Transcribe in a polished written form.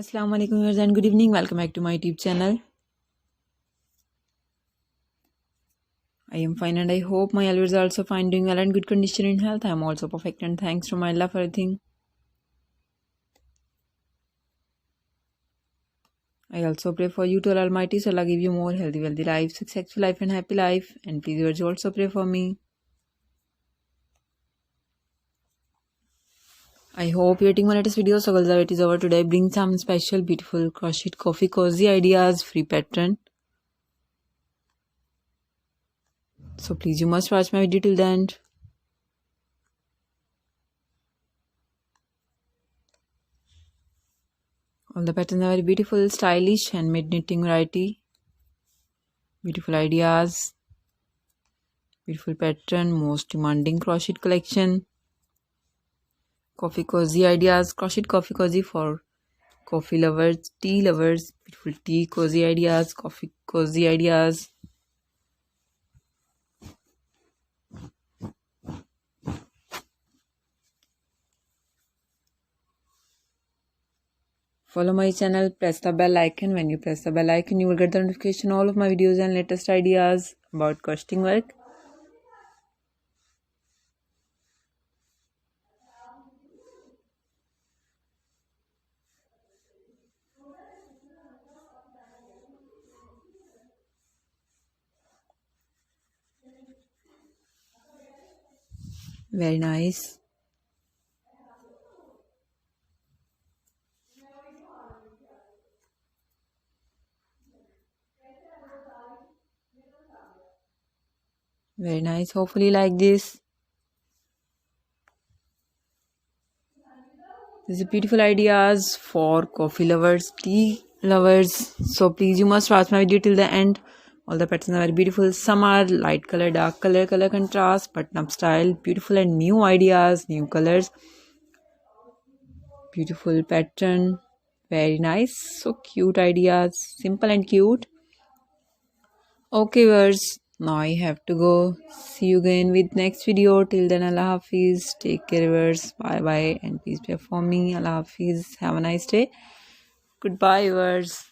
Assalamu alaikum viewers and good evening. Welcome back to my YouTube channel. I am fine and I hope my viewers are also fine, doing well and good condition in health. I am also perfect and thanks to my Allah for everything. I also pray for you to Allah Almighty, so Allah give you more healthy, wealthy life, successful life and happy life. And please viewers, you also pray for me. I hope you're getting my latest video. So guys, it is over today. Bring some special beautiful crochet coffee cozy ideas, free pattern. So please you must watch my video till the end. All the patterns are very beautiful, stylish, handmade knitting variety. Beautiful ideas. Beautiful pattern, most demanding crochet collection. Coffee cozy ideas, crochet coffee cozy for coffee lovers, tea lovers. Beautiful tea cozy ideas, coffee cozy ideas. Follow my channel, press the bell icon. When you press the bell icon, you will get the notification all of my videos and latest ideas about crocheting work. Very nice. Very nice. Hopefully like this. These are beautiful ideas for coffee lovers, tea lovers. So please you must watch my video till the end. All the patterns are very beautiful. Some are light color, dark color, color contrast, button up style. Beautiful and new ideas, new colors. Beautiful pattern. Very nice. So cute ideas. Simple and cute. Okay viewers, now I have to go. See you again with next video. Till then, Allah Hafiz. Take care viewers. Bye bye and please pray for me. Allah Hafiz. Have a nice day. Goodbye viewers.